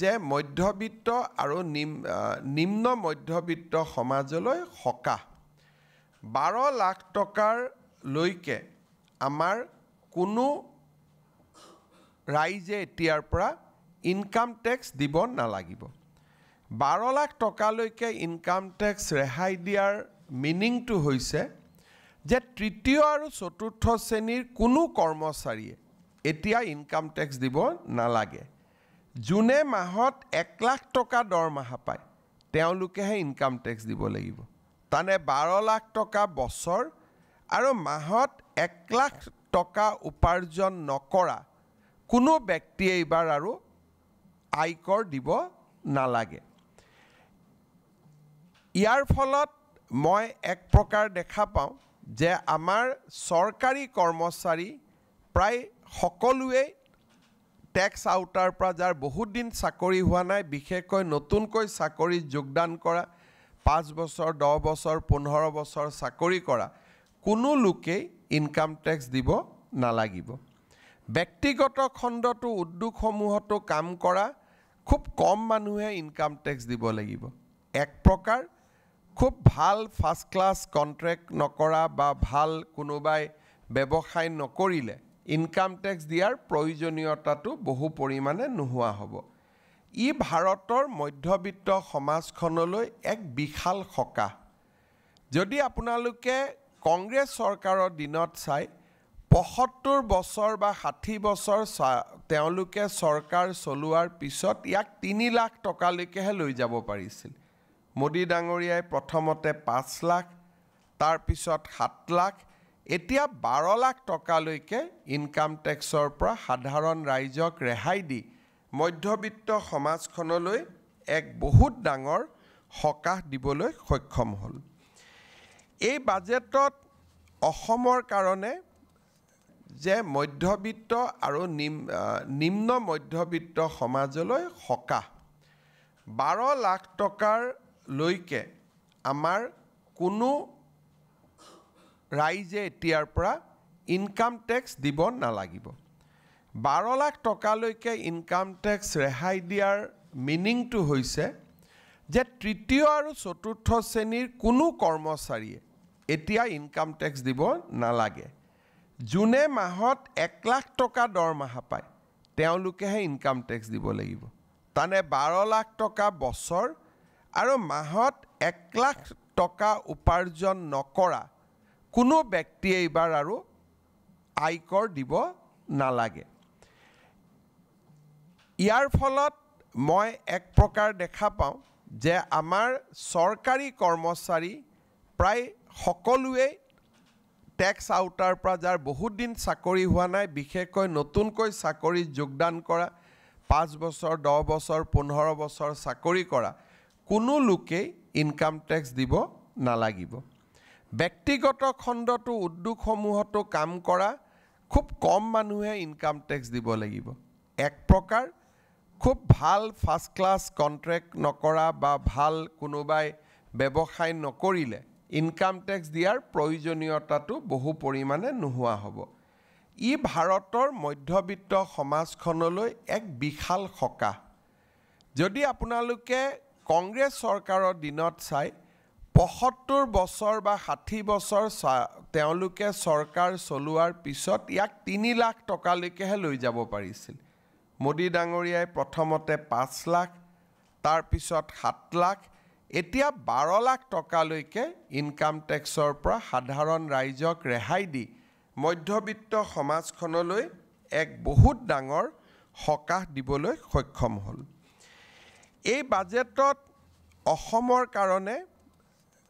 যে মধ্যবিত্ত আৰু নিম্ন মধ্যবিত্ত সমাজলৈ সকাহ 12 লাখ টকাৰ লৈকে আমাৰ কোনো ৰাইজে এতিয়াৰ পৰা ইনকাম টেক্স দিব নালাগিব 12 লাখ টকালৈকে ইনকাম টেক্স ৰেহাই দিয়াৰ মিনিংটো হৈছে যে তৃতীয় আৰু চতুৰ্থ শ্ৰেণীৰ কোনো কৰ্মচাৰীয়ে এতিয়া ইনকাম টেক্স দিব নালাগে জুনে মাহত 1 লাখ টকা দৰমহা পায় তেওঁলোকেহে ইনকাম টেক্স দিব লাগিব তানে 12 লাখ টকা বছৰ আৰু মাহত 1 লাখ টকা উপাৰ্জন নকৰা কোনো ব্যক্তিয়ে এইবাৰ আৰু আয়কৰ দিব নালাগে ইয়াৰ ফলত মই এক প্ৰকাৰ দেখা পাওঁ যে আমাৰ চৰকাৰী কৰ্মচাৰী প্ৰায় সকলোৱে ট্যাক্স আউটাৰ পৰা যাৰ বহুত দিন চাকৰি হোৱা নাই বিশেষকৈ নতুনকৈ চাকৰিত যোগদান কৰা 5 বছৰ 10 বছৰ 15 বছৰ চাকৰি কৰা কোনো লোকেই ইনকাম টেক্স দিব নালাগিব ব্যক্তিগত খণ্ডটো উদ্যোগসমূহতো কাম কৰা খুব কম মানুহে ইনকাম টেক্স দিব লাগিব এক প্ৰকাৰ খুব ভাল ফাৰ্স্ট ক্লাছ কন্ট্ৰাক্ট নকৰা বা ভাল কোনোবাই ব্যৱসায় নকৰিলে ইনকাম টেক্স দিয়াৰ প্ৰয়োজনীয়তাটো বহু পৰিমাণে নোহোৱা হ'ব ই ভাৰতৰ মধ্যবিত্ত সমাজখনলৈ এক বিশাল সকাহ যদি আপোনালোকে কংগ্ৰেছ চৰকাৰৰ দিনত চাই 75 বছৰ বা 60 বছৰ তেওঁলোকে চৰকাৰ চলোৱাৰ পিছত ইয়াক 3 লাখ টকালৈকেহে লৈ যাব পাৰিছিল মোদী ডাঙৰীয়াই প্ৰথমতে 5 লাখ তাৰ পিছত 7 লাখ এতিয়া 12 লাখ টকালৈকে ইনকাম টেক্সৰ পৰা সাধাৰণ ৰাইজক ৰেহাই দি মধ্যবিত্ত সমাজখনলৈ এক বহুত ডাঙৰ সকাহ দিবলৈ সক্ষম হ'ল এই বাজেটত অসমৰ কাৰণে যে মধ্যবিত্ত আৰু নিম্ন মধ্যবিত্ত সমাজলৈ সকাহ 12 লাখ টকাৰ লৈকে আমাৰ কোনো ৰাইজে এতিয়াৰ পৰা ইনকাম টেক্স দিব নালাগিব 12 লাখ টকালৈকে ইনকাম টেক্স ৰেহাই দিয়াৰ মিনিংটো হৈছে যে তৃতীয় আৰু চতুৰ্থ শ্ৰেণীৰ কোনো কৰ্মচাৰীয়ে এতিয়া ইনকাম টেক্স দিব নালাগে জুনে মাহত 1 লাখ টকা দৰমহা পায় তেওঁলোকেহে ইনকাম টেক্স দিব লাগিব তানে 12 লাখ টকা বছৰ আৰু মাহত 1 লাখ টকা উপাৰ্জন নকৰা কোনো ব্যক্তিয়ে এইবাৰ আৰু আয়কৰ দিব নালাগে ইয়াৰ ফলত মই এক প্ৰকাৰ দেখা পাওঁ যে আমাৰ চৰকাৰী কৰ্মচাৰী প্ৰায় সকলোৱে ট্যাক্স আউটাৰ পৰা যাৰ বহুত দিন চাকৰি হোৱা নাই বিশেষকৈ নতুনকৈ চাকৰিত যোগদান কৰা 5 বছৰ 10 বছৰ 15 বছৰ চাকৰি কৰা কোনো লোকেই ইনকাম টেক্স দিব নালাগিব ব্যক্তিগত খণ্ডটো উদ্যোগসমূহতো কাম কৰা খুব কম মানুহে ইনকাম টেক্স দিব লাগিব এক প্ৰকাৰ খুব ভাল ফাৰ্স্ট ক্লাছ কন্ট্ৰাক্ট নকৰা বা ভাল কোনোবাই ব্যৱসায় নকৰিলে ইনকাম টেক্স দিয়াৰ প্ৰয়োজনীয়তাটো বহু পৰিমাণে নোহোৱা হ'ব ই ভাৰতৰ মধ্যবিত্ত সমাজখনলৈ এক বিশাল সকাহ যদি আপোনালোকে কংগ্ৰেছ চৰকাৰৰ দিনত চাই 75 বছৰ বা 60 বছৰ তেওঁলোকে চৰকাৰ চলোৱাৰ পিছত ইয়াক 3 লাখ টকালৈকেহে লৈ যাব পাৰিছিল মোদী ডাঙৰীয়াই প্ৰথমতে 5 লাখ তাৰ পিছত 7 লাখ এতিয়া 12 লাখ টকালৈকে ইনকাম টেক্সৰ পৰা সাধাৰণ ৰাইজক ৰেহাই দি মধ্যবিত্ত সমাজখনলৈ এক বহুত ডাঙৰ সকাহ দিবলৈ সক্ষম হ'ল এই বাজেটত অসমৰ কাৰণে